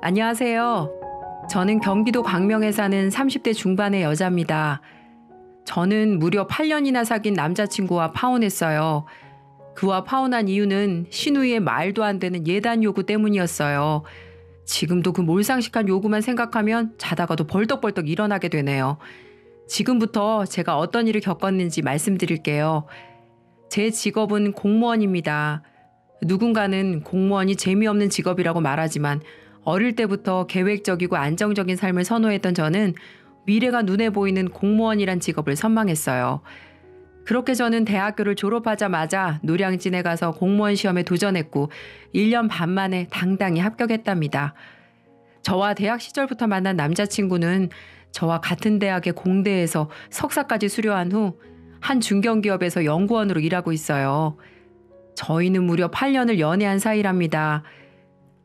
안녕하세요. 저는 경기도 광명에 사는 30대 중반의 여자입니다. 저는 무려 8년이나 사귄 남자친구와 파혼했어요. 그와 파혼한 이유는 시누이의 말도 안 되는 예단 요구 때문이었어요. 지금도 그 몰상식한 요구만 생각하면 자다가도 벌떡벌떡 일어나게 되네요. 지금부터 제가 어떤 일을 겪었는지 말씀드릴게요. 제 직업은 공무원입니다. 누군가는 공무원이 재미없는 직업이라고 말하지만 어릴 때부터 계획적이고 안정적인 삶을 선호했던 저는 미래가 눈에 보이는 공무원이란 직업을 선망했어요. 그렇게 저는 대학교를 졸업하자마자 노량진에 가서 공무원 시험에 도전했고 1년 반 만에 당당히 합격했답니다. 저와 대학 시절부터 만난 남자친구는 저와 같은 대학의 공대에서 석사까지 수료한 후 한 중견기업에서 연구원으로 일하고 있어요. 저희는 무려 8년을 연애한 사이랍니다.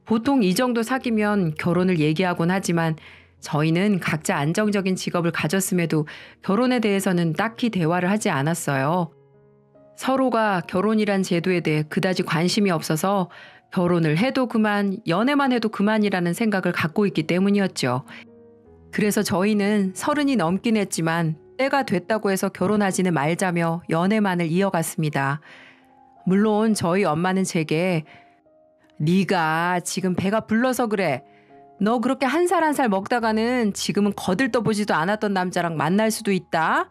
보통 이 정도 사귀면 결혼을 얘기하곤 하지만 저희는 각자 안정적인 직업을 가졌음에도 결혼에 대해서는 딱히 대화를 하지 않았어요. 서로가 결혼이란 제도에 대해 그다지 관심이 없어서 결혼을 해도 그만, 연애만 해도 그만이라는 생각을 갖고 있기 때문이었죠. 그래서 저희는 30이 넘긴 했지만 때가 됐다고 해서 결혼하지는 말자며 연애만을 이어갔습니다. 물론 저희 엄마는 제게 네가 지금 배가 불러서 그래. 너 그렇게 한 살 한 살 먹다가는 지금은 거들떠보지도 않았던 남자랑 만날 수도 있다.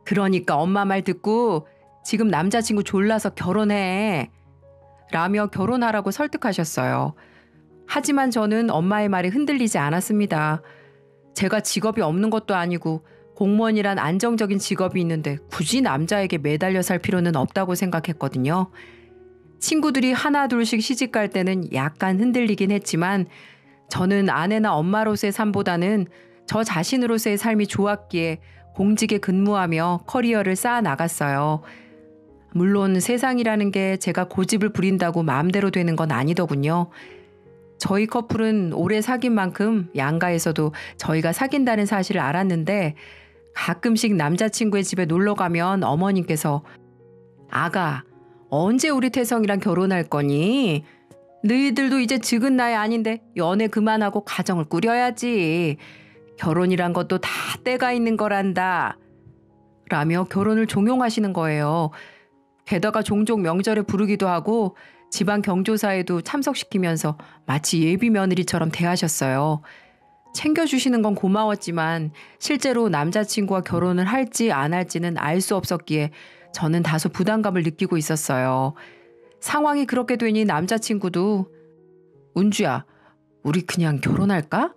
그러니까 엄마 말 듣고 지금 남자친구 졸라서 결혼해. 라며 결혼하라고 설득하셨어요. 하지만 저는 엄마의 말에 흔들리지 않았습니다. 제가 직업이 없는 것도 아니고 공무원이란 안정적인 직업이 있는데 굳이 남자에게 매달려 살 필요는 없다고 생각했거든요. 친구들이 하나 둘씩 시집갈 때는 약간 흔들리긴 했지만 저는 아내나 엄마로서의 삶보다는 저 자신으로서의 삶이 좋았기에 공직에 근무하며 커리어를 쌓아 나갔어요. 물론 세상이라는 게 제가 고집을 부린다고 마음대로 되는 건 아니더군요. 저희 커플은 오래 사귄 만큼 양가에서도 저희가 사귄다는 사실을 알았는데 가끔씩 남자친구의 집에 놀러 가면 어머님께서 아가, 언제 우리 태성이랑 결혼할 거니? 너희들도 이제 적은 나이 아닌데 연애 그만하고 가정을 꾸려야지. 결혼이란 것도 다 때가 있는 거란다. 라며 결혼을 종용하시는 거예요. 게다가 종종 명절에 부르기도 하고 지방 경조사에도 참석시키면서 마치 예비 며느리처럼 대하셨어요. 챙겨주시는 건 고마웠지만 실제로 남자친구와 결혼을 할지 안 할지는 알 수 없었기에 저는 다소 부담감을 느끼고 있었어요. 상황이 그렇게 되니 남자친구도 은주야, 우리 그냥 결혼할까?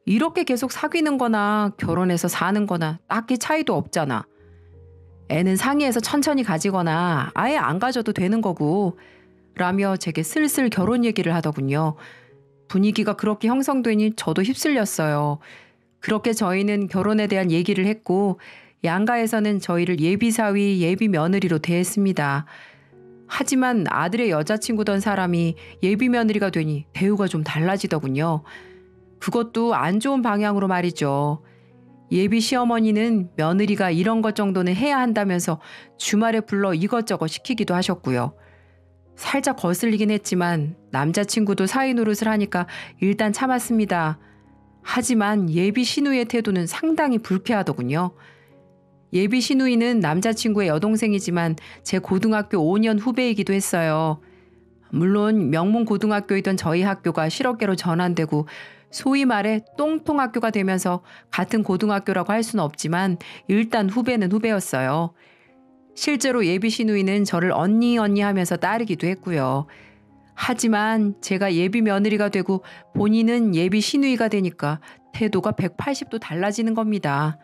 이렇게 계속 사귀는 거나 결혼해서 사는 거나 딱히 차이도 없잖아. 애는 상의해서 천천히 가지거나 아예 안 가져도 되는 거고 라며 제게 슬슬 결혼 얘기를 하더군요. 분위기가 그렇게 형성되니 저도 휩쓸렸어요. 그렇게 저희는 결혼에 대한 얘기를 했고 양가에서는 저희를 예비사위, 예비며느리로 대했습니다. 하지만 아들의 여자친구던 사람이 예비며느리가 되니 대우가 좀 달라지더군요. 그것도 안 좋은 방향으로 말이죠. 예비 시어머니는 며느리가 이런 것 정도는 해야 한다면서 주말에 불러 이것저것 시키기도 하셨고요. 살짝 거슬리긴 했지만 남자친구도 사위 노릇을 하니까 일단 참았습니다. 하지만 예비 시누이의 태도는 상당히 불쾌하더군요. 예비 시누이는 남자친구의 여동생이지만 제 고등학교 5년 후배이기도 했어요. 물론 명문 고등학교이던 저희 학교가 실업계로 전환되고 소위 말해 똥통학교가 되면서 같은 고등학교라고 할 수는 없지만 일단 후배는 후배였어요. 실제로 예비 시누이는 저를 언니 하면서 따르기도 했고요. 하지만 제가 예비 며느리가 되고 본인은 예비 시누이가 되니까 태도가 180도 달라지는 겁니다.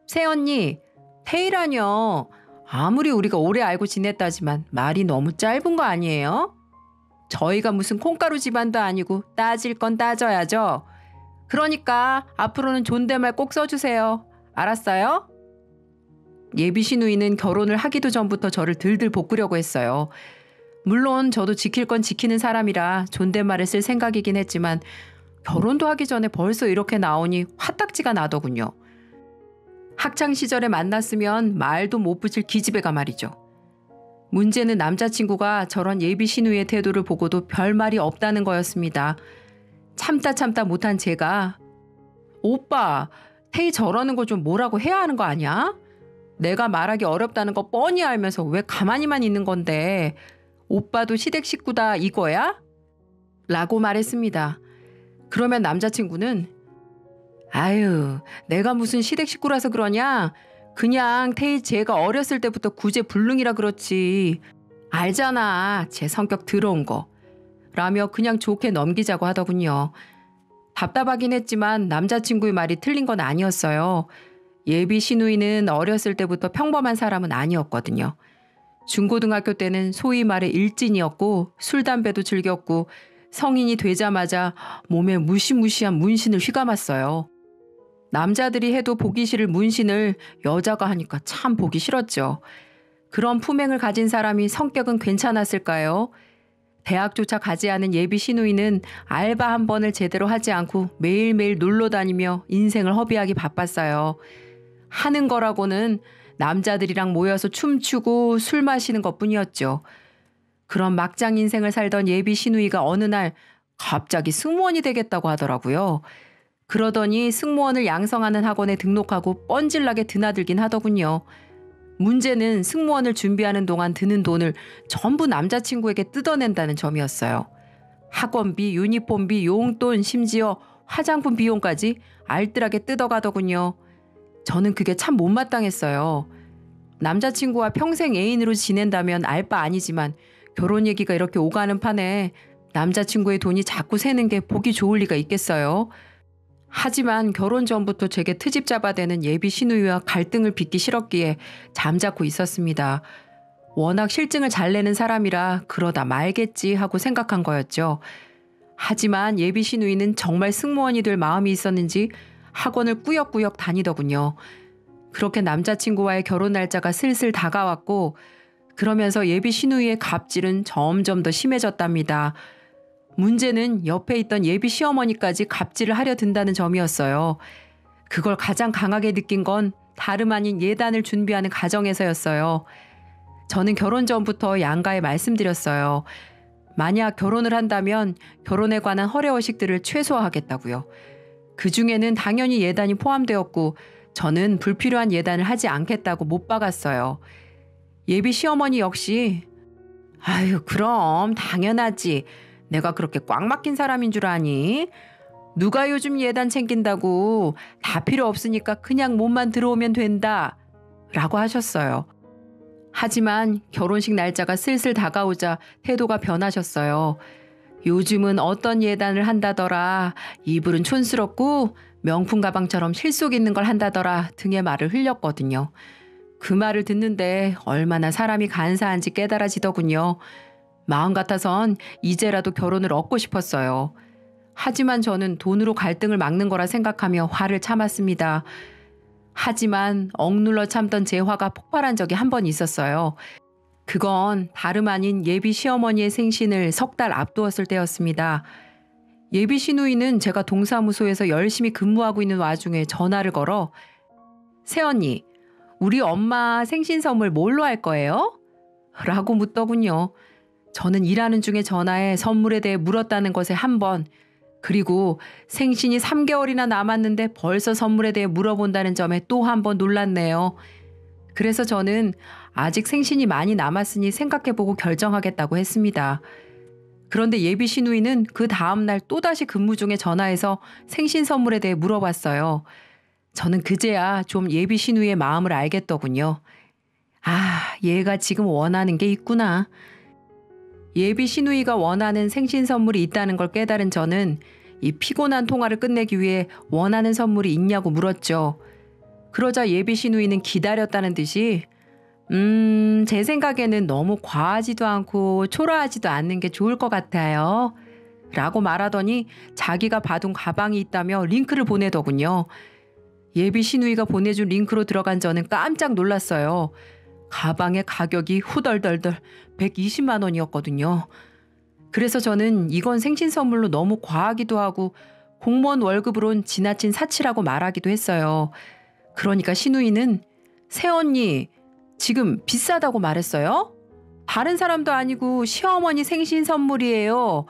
새언니, 태이라뇨. 아무리 우리가 오래 알고 지냈다지만 말이 너무 짧은 거 아니에요? 저희가 무슨 콩가루 집안도 아니고 따질 건 따져야죠. 그러니까 앞으로는 존댓말 꼭 써주세요. 알았어요? 예비 시누이는 결혼을 하기도 전부터 저를 들들 볶으려고 했어요. 물론 저도 지킬 건 지키는 사람이라 존댓말을 쓸 생각이긴 했지만 결혼도 하기 전에 벌써 이렇게 나오니 화딱지가 나더군요. 학창시절에 만났으면 말도 못 붙일 기집애가 말이죠. 문제는 남자친구가 저런 예비 시누이의 태도를 보고도 별말이 없다는 거였습니다. 참다 못한 제가 오빠, 태희 저러는 거 좀 뭐라고 해야 하는 거 아니야? 내가 말하기 어렵다는 거 뻔히 알면서 왜 가만히만 있는 건데 오빠도 시댁 식구다 이거야? 라고 말했습니다. 그러면 남자친구는 아유, 내가 무슨 시댁 식구라서 그러냐? 그냥 태희 쟤가 어렸을 때부터 구제불능이라 그렇지. 알잖아, 제 성격 더러운 거. 라며 그냥 좋게 넘기자고 하더군요. 답답하긴 했지만 남자친구의 말이 틀린 건 아니었어요. 예비 시누이는 어렸을 때부터 평범한 사람은 아니었거든요. 중고등학교 때는 소위 말해 일진이었고 술 담배도 즐겼고 성인이 되자마자 몸에 무시무시한 문신을 휘감았어요. 남자들이 해도 보기 싫을 문신을 여자가 하니까 참 보기 싫었죠. 그런 품행을 가진 사람이 성격은 괜찮았을까요? 대학조차 가지 않은 예비 시누이는 알바 한 번을 제대로 하지 않고 매일매일 놀러 다니며 인생을 허비하기 바빴어요. 하는 거라고는 남자들이랑 모여서 춤추고 술 마시는 것뿐이었죠. 그런 막장 인생을 살던 예비 시누이가 어느 날 갑자기 승무원이 되겠다고 하더라고요. 그러더니 승무원을 양성하는 학원에 등록하고 뻔질나게 드나들긴 하더군요. 문제는 승무원을 준비하는 동안 드는 돈을 전부 남자친구에게 뜯어낸다는 점이었어요. 학원비, 유니폼비, 용돈, 심지어 화장품 비용까지 알뜰하게 뜯어가더군요. 저는 그게 참 못마땅했어요. 남자친구와 평생 애인으로 지낸다면 알 바 아니지만 결혼 얘기가 이렇게 오가는 판에 남자친구의 돈이 자꾸 새는 게 보기 좋을 리가 있겠어요. 하지만 결혼 전부터 제게 트집 잡아대는 예비 시누이와 갈등을 빚기 싫었기에 잠자코 있었습니다. 워낙 실증을 잘 내는 사람이라 그러다 말겠지 하고 생각한 거였죠. 하지만 예비 시누이는 정말 승무원이 될 마음이 있었는지 학원을 꾸역꾸역 다니더군요. 그렇게 남자친구와의 결혼 날짜가 슬슬 다가왔고 그러면서 예비 시누이의 갑질은 점점 더 심해졌답니다. 문제는 옆에 있던 예비 시어머니까지 갑질을 하려 든다는 점이었어요. 그걸 가장 강하게 느낀 건 다름 아닌 예단을 준비하는 과정에서였어요. 저는 결혼 전부터 양가에 말씀드렸어요. 만약 결혼을 한다면 결혼에 관한 허례허식들을 최소화하겠다고요. 그중에는 당연히 예단이 포함되었고 저는 불필요한 예단을 하지 않겠다고 못 박았어요. 예비 시어머니 역시 아유 그럼 당연하지. 내가 그렇게 꽉 막힌 사람인 줄 아니? 누가 요즘 예단 챙긴다고. 다 필요 없으니까 그냥 몸만 들어오면 된다. 라고 하셨어요. 하지만 결혼식 날짜가 슬슬 다가오자 태도가 변하셨어요. 요즘은 어떤 예단을 한다더라. 이불은 촌스럽고 명품 가방처럼 실속 있는 걸 한다더라 등의 말을 흘렸거든요. 그 말을 듣는데 얼마나 사람이 간사한지 깨달아지더군요. 마음 같아선 이제라도 결혼을 얻고 싶었어요. 하지만 저는 돈으로 갈등을 막는 거라 생각하며 화를 참았습니다. 하지만 억눌러 참던 제 화가 폭발한 적이 한 번 있었어요. 그건 다름 아닌 예비 시어머니의 생신을 석 달 앞두었을 때였습니다. 예비 시누이는 제가 동사무소에서 열심히 근무하고 있는 와중에 전화를 걸어 새언니, 우리 엄마 생신 선물 뭘로 할 거예요? 라고 묻더군요. 저는 일하는 중에 전화해 선물에 대해 물었다는 것에 한 번, 그리고 생신이 3개월이나 남았는데 벌써 선물에 대해 물어본다는 점에 또 한 번 놀랐네요. 그래서 저는 아직 생신이 많이 남았으니 생각해보고 결정하겠다고 했습니다. 그런데 예비 시누이는 그 다음날 또다시 근무 중에 전화해서 생신 선물에 대해 물어봤어요. 저는 그제야 좀 예비 시누이의 마음을 알겠더군요. 아, 얘가 지금 원하는 게 있구나. 예비 시누이가 원하는 생신 선물이 있다는 걸 깨달은 저는 이 피곤한 통화를 끝내기 위해 원하는 선물이 있냐고 물었죠. 그러자 예비 시누이는 기다렸다는 듯이 제 생각에는 너무 과하지도 않고 초라하지도 않는 게 좋을 것 같아요. 라고 말하더니 자기가 봐둔 가방이 있다며 링크를 보내더군요. 예비 시누이가 보내준 링크로 들어간 저는 깜짝 놀랐어요. 가방의 가격이 후덜덜덜 120만 원이었거든요. 그래서 저는 이건 생신 선물로 너무 과하기도 하고 공무원 월급으론 지나친 사치라고 말하기도 했어요. 그러니까 시누이는 새언니 지금 비싸다고 말했어요? 다른 사람도 아니고 시어머니 생신 선물이에요.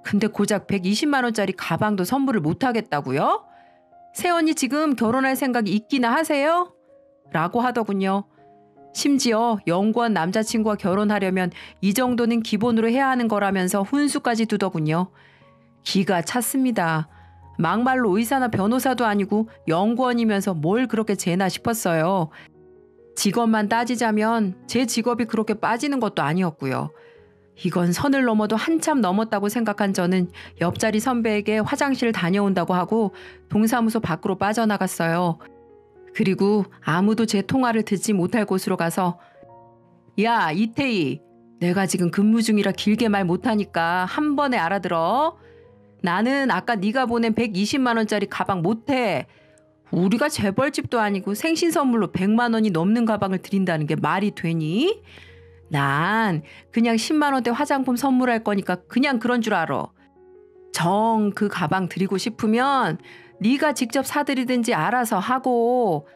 근데 고작 120만 원짜리 가방도 선물을 못하겠다고요? 새언니 지금 결혼할 생각이 있기나 하세요? 라고 하더군요. 심지어 연구원 남자친구와 결혼하려면 이 정도는 기본으로 해야 하는 거라면서 훈수까지 두더군요. 기가 찼습니다. 막말로 의사나 변호사도 아니고 연구원이면서 뭘 그렇게 재나 싶었어요. 직업만 따지자면 제 직업이 그렇게 빠지는 것도 아니었고요. 이건 선을 넘어도 한참 넘었다고 생각한 저는 옆자리 선배에게 화장실 다녀온다고 하고 동사무소 밖으로 빠져나갔어요. 그리고 아무도 제 통화를 듣지 못할 곳으로 가서 야, 이태희, 내가 지금 근무 중이라 길게 말 못하니까 한 번에 알아들어. 나는 아까 네가 보낸 120만 원짜리 가방 못해. 우리가 재벌집도 아니고 생신 선물로 100만 원이 넘는 가방을 드린다는 게 말이 되니? 난 그냥 10만 원대 화장품 선물할 거니까 그냥 그런 줄 알아. 정 그 가방 드리고 싶으면 네가 직접 사드리든지 알아서 하고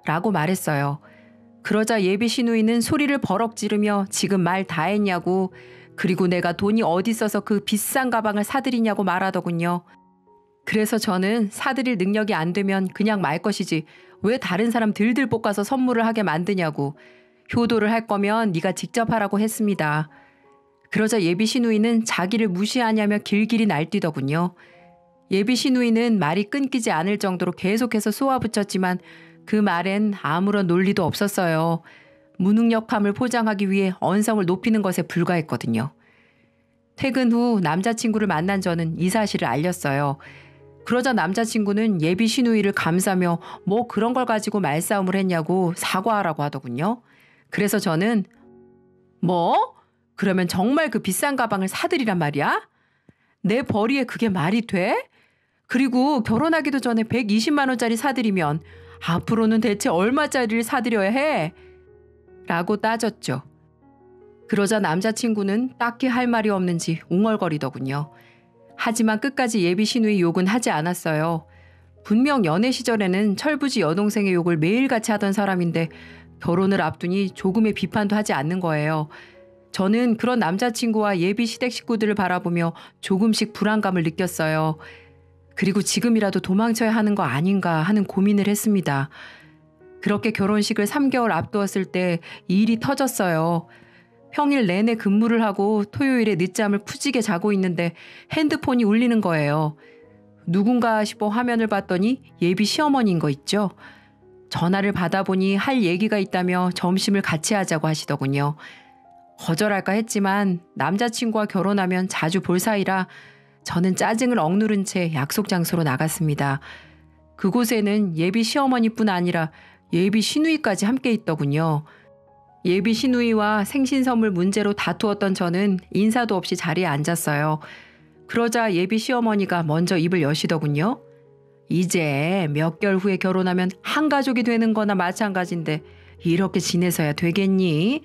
라고 말했어요. 그러자 예비 시누이는 소리를 버럭 지르며 지금 말 다 했냐고, 그리고 내가 돈이 어디 있어서 그 비싼 가방을 사드리냐고 말하더군요. 그래서 저는 사드릴 능력이 안 되면 그냥 말 것이지 왜 다른 사람 들들 볶아서 선물을 하게 만드냐고, 효도를 할 거면 네가 직접 하라고 했습니다. 그러자 예비 시누이는 자기를 무시하냐며 길길이 날뛰더군요. 예비 시누이는 말이 끊기지 않을 정도로 계속해서 쏘아붙였지만 그 말엔 아무런 논리도 없었어요. 무능력함을 포장하기 위해 언성을 높이는 것에 불과했거든요. 퇴근 후 남자친구를 만난 저는 이 사실을 알렸어요. 그러자 남자친구는 예비 시누이를 감싸며 뭐 그런 걸 가지고 말싸움을 했냐고 사과하라고 하더군요. 그래서 저는 뭐? 그러면 정말 그 비싼 가방을 사드리란 말이야? 내 벌이에 그게 말이 돼? 그리고 결혼하기도 전에 120만 원짜리 사드리면 앞으로는 대체 얼마짜리를 사드려야 해? 라고 따졌죠. 그러자 남자친구는 딱히 할 말이 없는지 웅얼거리더군요. 하지만 끝까지 예비 시누이 욕은 하지 않았어요. 분명 연애 시절에는 철부지 여동생의 욕을 매일같이 하던 사람인데 결혼을 앞두니 조금의 비판도 하지 않는 거예요. 저는 그런 남자친구와 예비 시댁 식구들을 바라보며 조금씩 불안감을 느꼈어요. 그리고 지금이라도 도망쳐야 하는 거 아닌가 하는 고민을 했습니다. 그렇게 결혼식을 3개월 앞두었을 때 일이 터졌어요. 평일 내내 근무를 하고 토요일에 늦잠을 푸지게 자고 있는데 핸드폰이 울리는 거예요. 누군가 싶어 화면을 봤더니 예비 시어머니인 거 있죠. 전화를 받아보니 할 얘기가 있다며 점심을 같이 하자고 하시더군요. 거절할까 했지만 남자친구와 결혼하면 자주 볼 사이라 저는 짜증을 억누른 채 약속 장소로 나갔습니다. 그곳에는 예비 시어머니뿐 아니라 예비 시누이까지 함께 있더군요. 예비 시누이와 생신 선물 문제로 다투었던 저는 인사도 없이 자리에 앉았어요. 그러자 예비 시어머니가 먼저 입을 여시더군요. 이제 몇 개월 후에 결혼하면 한 가족이 되는 거나 마찬가지인데 이렇게 지내서야 되겠니?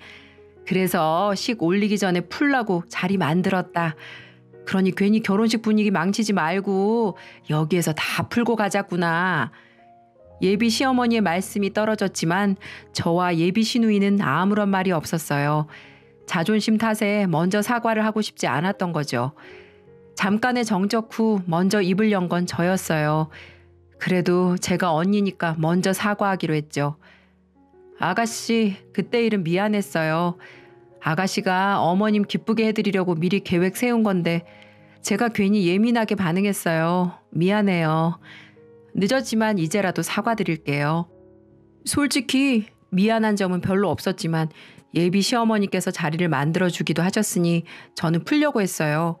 그래서 식 올리기 전에 풀라고 자리 만들었다. 그러니 괜히 결혼식 분위기 망치지 말고 여기에서 다 풀고 가자꾸나. 예비 시어머니의 말씀이 떨어졌지만 저와 예비 시누이는 아무런 말이 없었어요. 자존심 탓에 먼저 사과를 하고 싶지 않았던 거죠. 잠깐의 정적 후 먼저 입을 연 건 저였어요. 그래도 제가 언니니까 먼저 사과하기로 했죠. 아가씨, 그때 일은 미안했어요. 아가씨가 어머님 기쁘게 해드리려고 미리 계획 세운 건데 제가 괜히 예민하게 반응했어요. 미안해요. 늦었지만 이제라도 사과드릴게요. 솔직히 미안한 점은 별로 없었지만 예비 시어머니께서 자리를 만들어주기도 하셨으니 저는 풀려고 했어요.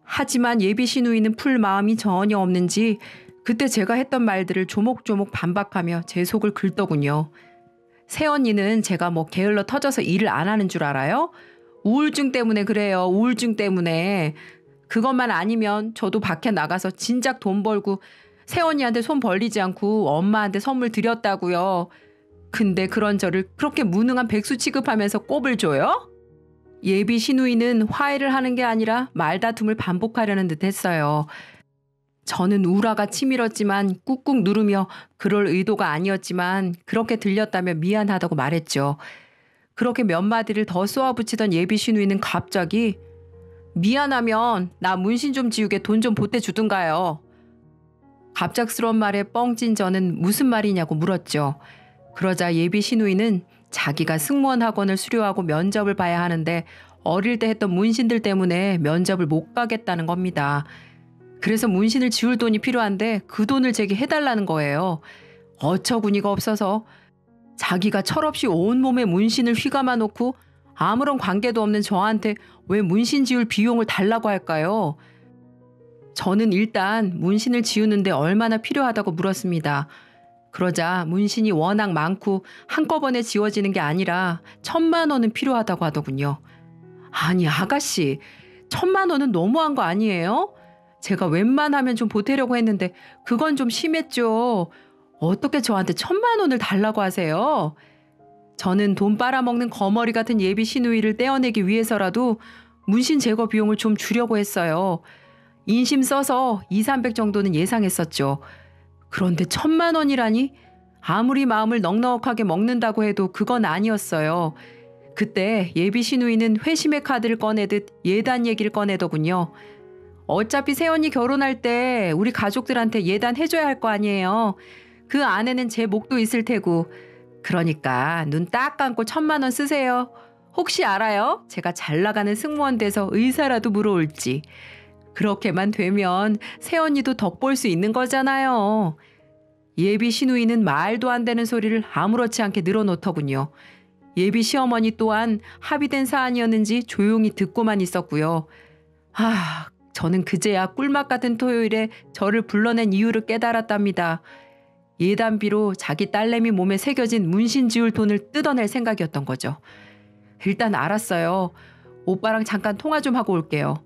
하지만 예비 시누이는 풀 마음이 전혀 없는지 그때 제가 했던 말들을 조목조목 반박하며 제 속을 긁더군요. 새언니는 제가 뭐 게을러 터져서 일을 안 하는 줄 알아요? 우울증 때문에 그래요. 우울증 때문에. 그것만 아니면 저도 밖에 나가서 진작 돈 벌고 새언니한테 손 벌리지 않고 엄마한테 선물 드렸다고요. 근데 그런 저를 그렇게 무능한 백수 취급하면서 꼽을 줘요? 예비 시누이는 화해를 하는 게 아니라 말다툼을 반복하려는 듯 했어요. 저는 우라가 치밀었지만 꾹꾹 누르며 그럴 의도가 아니었지만 그렇게 들렸다며 미안하다고 말했죠. 그렇게 몇 마디를 더 쏘아붙이던 예비 시누이는 갑자기 미안하면 나 문신 좀 지우게 돈 좀 보태주든가요. 갑작스러운 말에 뻥찐 저는 무슨 말이냐고 물었죠. 그러자 예비 시누이는 자기가 승무원 학원을 수료하고 면접을 봐야 하는데 어릴 때 했던 문신들 때문에 면접을 못 가겠다는 겁니다. 그래서 문신을 지울 돈이 필요한데 그 돈을 제게 해달라는 거예요. 어처구니가 없어서 자기가 철없이 온몸에 문신을 휘감아 놓고 아무런 관계도 없는 저한테 왜 문신 지울 비용을 달라고 할까요? 저는 일단 문신을 지우는데 얼마나 필요하다고 물었습니다. 그러자 문신이 워낙 많고 한꺼번에 지워지는 게 아니라 1,000만 원은 필요하다고 하더군요. 아니 아가씨, 1,000만 원은 너무한 거 아니에요? 제가 웬만하면 좀 보태려고 했는데 그건 좀 심했죠. 어떻게 저한테 1,000만 원을 달라고 하세요? 저는 돈 빨아먹는 거머리 같은 예비 시누이를 떼어내기 위해서라도 문신 제거 비용을 좀 주려고 했어요. 인심 써서 200~300 정도는 예상했었죠. 그런데 1,000만 원이라니? 아무리 마음을 넉넉하게 먹는다고 해도 그건 아니었어요. 그때 예비 시누이는 회심의 카드를 꺼내듯 예단 얘기를 꺼내더군요. 어차피 새언니 결혼할 때 우리 가족들한테 예단 해줘야 할 거 아니에요. 그 안에는 제 목도 있을 테고. 그러니까 눈 딱 감고 1,000만 원 쓰세요. 혹시 알아요? 제가 잘 나가는 승무원 돼서 의사라도 물어올지. 그렇게만 되면 새언니도 덕볼 수 있는 거잖아요. 예비 시누이는 말도 안 되는 소리를 아무렇지 않게 늘어놓더군요. 예비 시어머니 또한 합의된 사안이었는지 조용히 듣고만 있었고요. 저는 그제야 꿀맛 같은 토요일에 저를 불러낸 이유를 깨달았답니다. 예단비로 자기 딸내미 몸에 새겨진 문신 지울 돈을 뜯어낼 생각이었던 거죠. 일단 알았어요. 오빠랑 잠깐 통화 좀 하고 올게요.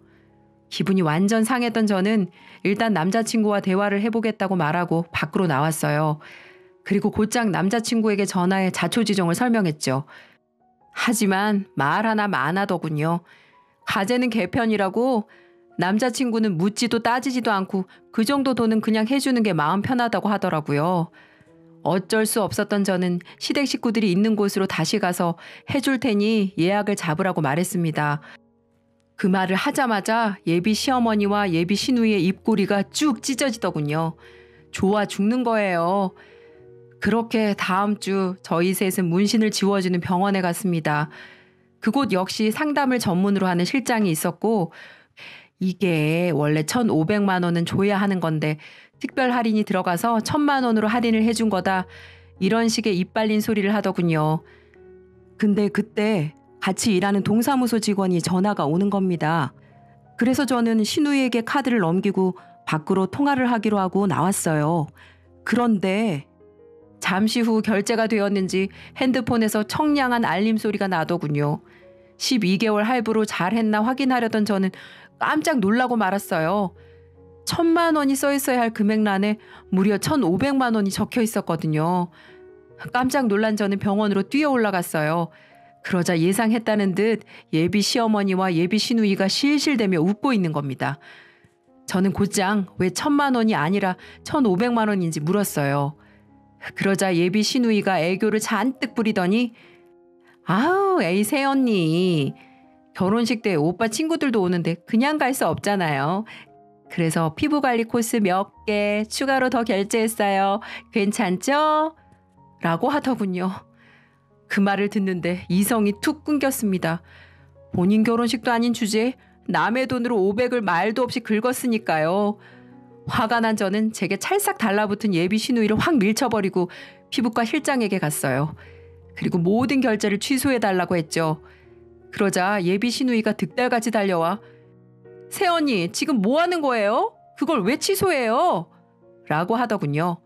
기분이 완전 상했던 저는 일단 남자친구와 대화를 해보겠다고 말하고 밖으로 나왔어요. 그리고 곧장 남자친구에게 전화해 자초지종을 설명했죠. 하지만 말 하나 많아더군요. 가재는 개편이라고. 남자친구는 묻지도 따지지도 않고 그 정도 돈은 그냥 해주는 게 마음 편하다고 하더라고요. 어쩔 수 없었던 저는 시댁 식구들이 있는 곳으로 다시 가서 해줄 테니 예약을 잡으라고 말했습니다. 그 말을 하자마자 예비 시어머니와 예비 시누이의 입꼬리가 쭉 찢어지더군요. 좋아 죽는 거예요. 그렇게 다음 주 저희 셋은 문신을 지워주는 병원에 갔습니다. 그곳 역시 상담을 전문으로 하는 실장이 있었고 이게 원래 1,500만 원은 줘야 하는 건데 특별 할인이 들어가서 1,000만 원으로 할인을 해준 거다. 이런 식의 입발린 소리를 하더군요. 근데 그때 같이 일하는 동사무소 직원이 전화가 오는 겁니다. 그래서 저는 신우이에게 카드를 넘기고 밖으로 통화를 하기로 하고 나왔어요. 그런데 잠시 후 결제가 되었는지 핸드폰에서 청량한 알림 소리가 나더군요. 12개월 할부로 잘했나 확인하려던 저는 깜짝 놀라고 말았어요. 1,000만 원이 써 있어야 할 금액란에 무려 1,500만 원이 적혀 있었거든요. 깜짝 놀란 저는 병원으로 뛰어 올라갔어요. 그러자 예상했다는 듯 예비 시어머니와 예비 시누이가 실실대며 웃고 있는 겁니다. 저는 곧장 왜 1,000만 원이 아니라 1,500만 원인지 물었어요. 그러자 예비 시누이가 애교를 잔뜩 부리더니 아우 에이 새언니, 결혼식 때 오빠 친구들도 오는데 그냥 갈 수 없잖아요. 그래서 피부관리 코스 몇 개 추가로 더 결제했어요. 괜찮죠? 라고 하더군요. 그 말을 듣는데 이성이 툭 끊겼습니다. 본인 결혼식도 아닌 주제에 남의 돈으로 500을 말도 없이 긁었으니까요. 화가 난 저는 제게 찰싹 달라붙은 예비 시누이를 확 밀쳐버리고 피부과 실장에게 갔어요. 그리고 모든 결제를 취소해달라고 했죠. 그러자 예비 시누이가 득달같이 달려와 새언니 지금 뭐 하는 거예요? 그걸 왜 취소해요? 라고 하더군요.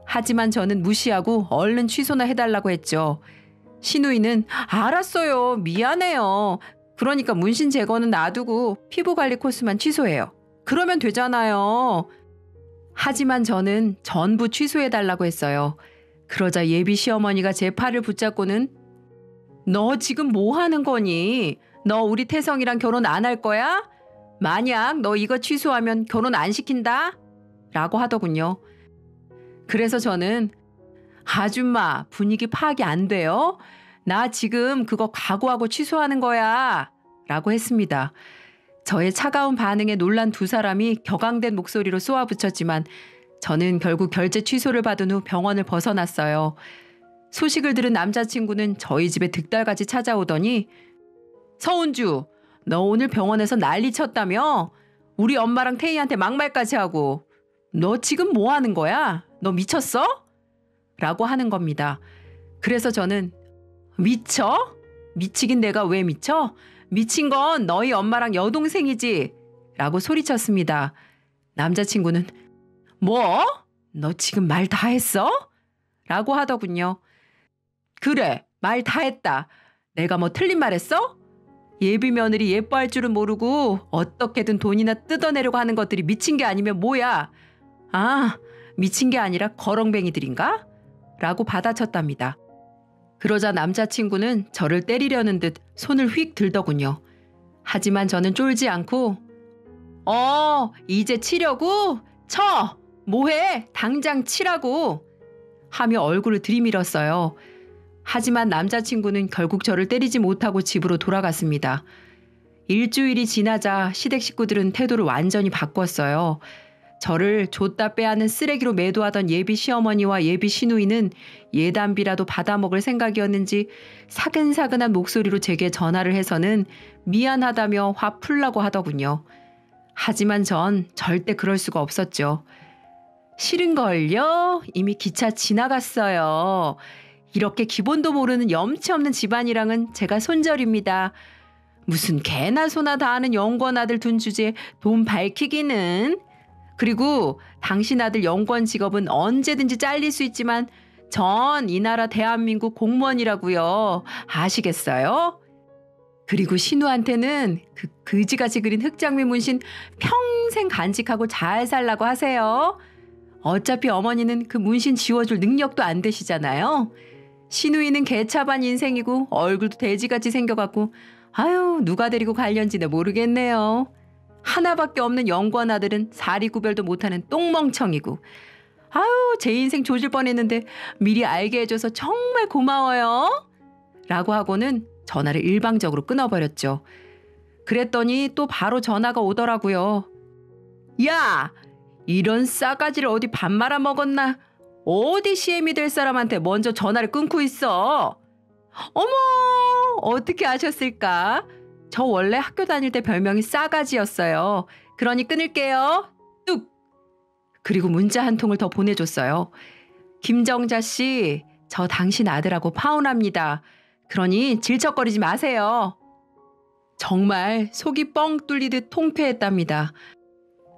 하지만 저는 무시하고 얼른 취소나 해달라고 했죠. 시누이는 알았어요. 미안해요. 그러니까 문신 제거는 놔두고 피부관리 코스만 취소해요. 그러면 되잖아요. 하지만 저는 전부 취소해달라고 했어요. 그러자 예비 시어머니가 제 팔을 붙잡고는 너 지금 뭐 하는 거니? 너 우리 태성이랑 결혼 안 할 거야? 만약 너 이거 취소하면 결혼 안 시킨다? 라고 하더군요. 그래서 저는 아줌마 분위기 파악이 안 돼요? 나 지금 그거 각오하고 취소하는 거야 라고 했습니다. 저의 차가운 반응에 놀란 두 사람이 격앙된 목소리로 쏘아붙였지만 저는 결국 결제 취소를 받은 후 병원을 벗어났어요. 소식을 들은 남자친구는 저희 집에 득달같이 찾아오더니 서은주, 너 오늘 병원에서 난리 쳤다며? 우리 엄마랑 태희한테 막말까지 하고. 너 지금 뭐 하는 거야? 너 미쳤어? 라고 하는 겁니다. 그래서 저는 미쳐? 미치긴 내가 왜 미쳐? 미친 건 너희 엄마랑 여동생이지? 라고 소리쳤습니다. 남자친구는 뭐? 너 지금 말 다 했어? 라고 하더군요. 그래, 말 다 했다. 내가 뭐 틀린 말 했어? 예비 며느리 예뻐할 줄은 모르고 어떻게든 돈이나 뜯어내려고 하는 것들이 미친 게 아니면 뭐야? 아, 미친 게 아니라 거렁뱅이들인가? 라고 받아쳤답니다. 그러자 남자친구는 저를 때리려는 듯 손을 휙 들더군요. 하지만 저는 쫄지 않고 이제 치려고? 쳐! 뭐해? 당장 치라고! 하며 얼굴을 들이밀었어요. 하지만 남자친구는 결국 저를 때리지 못하고 집으로 돌아갔습니다. 일주일이 지나자 시댁 식구들은 태도를 완전히 바꿨어요. 저를 줬다 빼앗는 쓰레기로 매도하던 예비 시어머니와 예비 시누이는 예단비라도 받아먹을 생각이었는지 사근사근한 목소리로 제게 전화를 해서는 미안하다며 화 풀라고 하더군요. 하지만 전 절대 그럴 수가 없었죠. 싫은걸요? 이미 기차 지나갔어요. 이렇게 기본도 모르는 염치 없는 집안이랑은 제가 손절입니다. 무슨 개나 소나 다 아는 영권 아들 둔 주제에 돈 밝히기는. 그리고 당신 아들 영권 직업은 언제든지 잘릴 수 있지만 전 이 나라 대한민국 공무원이라고요. 아시겠어요? 그리고 신우한테는 그 그지같이 그린 흑장미 문신 평생 간직하고 잘 살라고 하세요. 어차피 어머니는 그 문신 지워줄 능력도 안 되시잖아요. 신우이는 개차반 인생이고 얼굴도 돼지같이 생겨갖고 아유 누가 데리고 갈련지는 모르겠네요. 하나밖에 없는 영권 아들은 사리 구별도 못하는 똥멍청이고 아유 제 인생 조질 뻔했는데 미리 알게 해줘서 정말 고마워요. 라고 하고는 전화를 일방적으로 끊어버렸죠. 그랬더니 또 바로 전화가 오더라고요. 야! 이런 싸가지를 어디 밥 말아 먹었나? 어디 CM이 될 사람한테 먼저 전화를 끊고 있어. 어머! 어떻게 아셨을까? 저 원래 학교 다닐 때 별명이 싸가지였어요. 그러니 끊을게요. 뚝! 그리고 문자 한 통을 더 보내줬어요. 김정자 씨, 저 당신 아들하고 파혼합니다. 그러니 질척거리지 마세요. 정말 속이 뻥 뚫리듯 통쾌했답니다.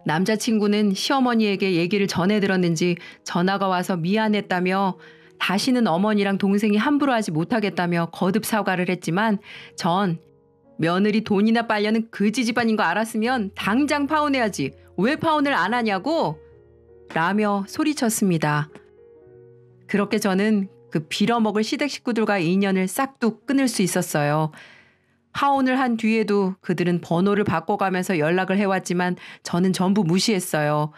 남자친구는 시어머니에게 얘기를 전해 들었는지 전화가 와서 미안했다며 다시는 어머니랑 동생이 함부로 하지 못하겠다며 거듭 사과를 했지만 전 며느리 돈이나 빨려는 그지 집안인 거 알았으면 당장 파혼해야지. 왜 파혼을 안 하냐고? 라며 소리쳤습니다. 그렇게 저는 그 빌어먹을 시댁 식구들과 인연을 싹둑 끊을 수 있었어요. 파혼을 한 뒤에도 그들은 번호를 바꿔가면서 연락을 해왔지만 저는 전부 무시했어요.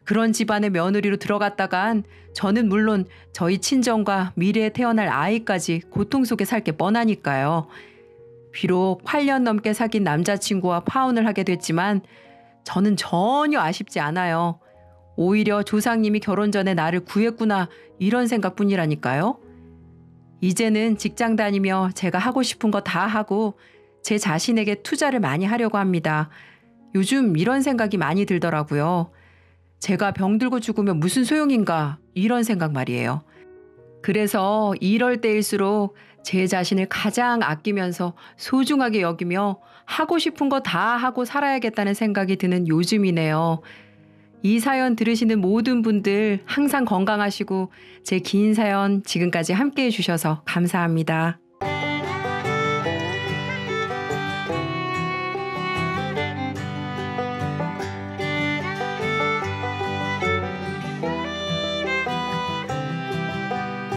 그런 집안의 며느리로 들어갔다간 저는 물론 저희 친정과 미래에 태어날 아이까지 고통 속에 살 게 뻔하니까요. 비록 8년 넘게 사귄 남자친구와 파혼을 하게 됐지만 저는 전혀 아쉽지 않아요. 오히려 조상님이 결혼 전에 나를 구했구나 이런 생각뿐이라니까요. 이제는 직장 다니며 제가 하고 싶은 거 다 하고 제 자신에게 투자를 많이 하려고 합니다. 요즘 이런 생각이 많이 들더라고요. 제가 병들고 죽으면 무슨 소용인가 이런 생각 말이에요. 그래서 이럴 때일수록 제 자신을 가장 아끼면서 소중하게 여기며 하고 싶은 거 다 하고 살아야겠다는 생각이 드는 요즘이네요. 이 사연 들으시는 모든 분들 항상 건강하시고 제 긴 사연 지금까지 함께해 주셔서 감사합니다.